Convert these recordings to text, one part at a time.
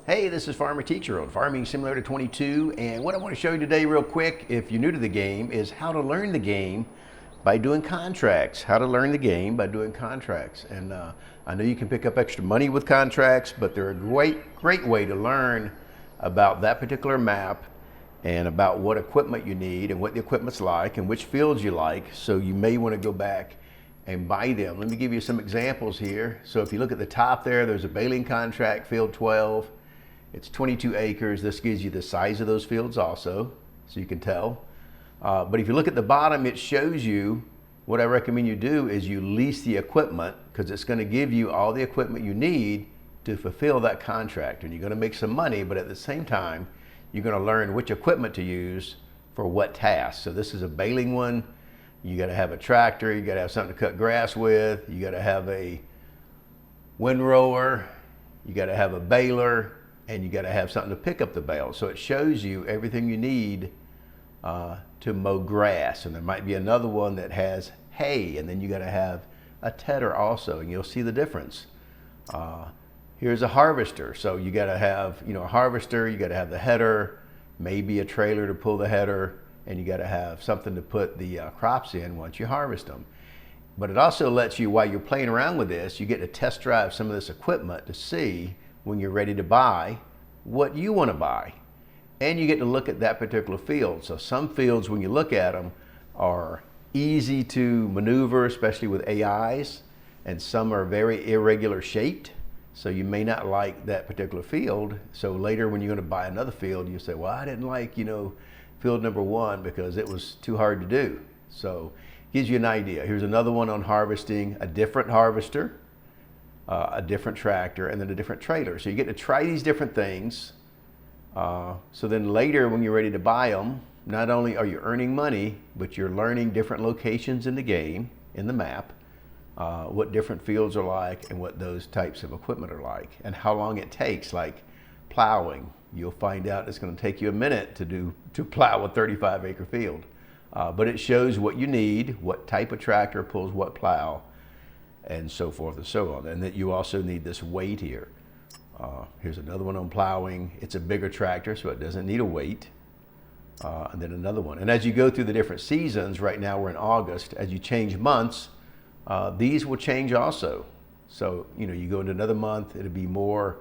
Hey, this is Farmer Teacher on Farming Simulator 22, and what I want to show you today real quick, if you're new to the game, is how to learn the game by doing contracts. How to learn the game by doing contracts. And I know you can pick up extra money with contracts, but they're a great way to learn about that particular map and about what equipment you need and what the equipment's like and which fields you like. So you may want to go back and buy them. Let me give you some examples here. So if you look at the top there, there's a baling contract, field 12. It's 22 acres. This gives you the size of those fields also, so you can tell. But if you look at the bottom, it shows you what I recommend you do is you lease the equipment, because it's going to give you all the equipment you need to fulfill that contract. And you're going to make some money, but at the same time, you're going to learn which equipment to use for what tasks. So this is a baling one. You got to have a tractor, you got to have something to cut grass with, you got to have a windrower, you got to have a baler, and you got to have something to pick up the bale. So it shows you everything you need to mow grass. And there might be another one that has hay, and then you got to have a tedder also, and you'll see the difference. Here's a harvester. So you got to have, a harvester, you got to have the header, maybe a trailer to pull the header, and you got to have something to put the crops in once you harvest them. But it also lets you, while you're playing around with this, you get to test drive some of this equipment to see when you're ready to buy what you want to buy. And you get to look at that particular field. So some fields, when you look at them, are easy to maneuver, especially with AIs, and some are very irregular shaped. So you may not like that particular field. So later when you're going to buy another field, you say, well, I didn't like, field number 1 because it was too hard to do. So it gives you an idea. Here's another one on harvesting, a different harvester, a different tractor, and then a different trailer. So you get to try these different things. So then later when you're ready to buy them, not only are you earning money, but you're learning different locations in the game, in the map, what different fields are like and what those types of equipment are like and how long it takes, like plowing. You'll find out it's going to take you a minute to plow a 35-acre field. But it shows what you need, what type of tractor pulls what plow, and so forth and so on. And that you also need this weight here. Here's another one on plowing. It's a bigger tractor, so it doesn't need a weight. And then another one. And as you go through the different seasons, right now we're in August, as you change months, these will change also. So, you go into another month, it'll be more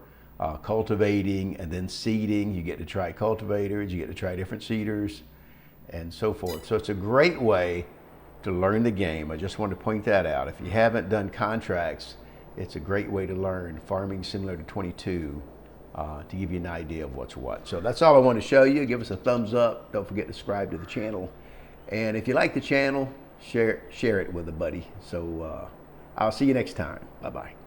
cultivating and then seeding. You get to try cultivators, you get to try different seeders and so forth. So it's a great way to learn the game. I just wanted to point that out. If you haven't done contracts, it's a great way to learn Farming Simulator 22 to give you an idea of what's what. So that's all I want to show you. Give us a thumbs up. Don't forget to subscribe to the channel. And if you like the channel, share it with a buddy. So I'll see you next time. Bye-bye.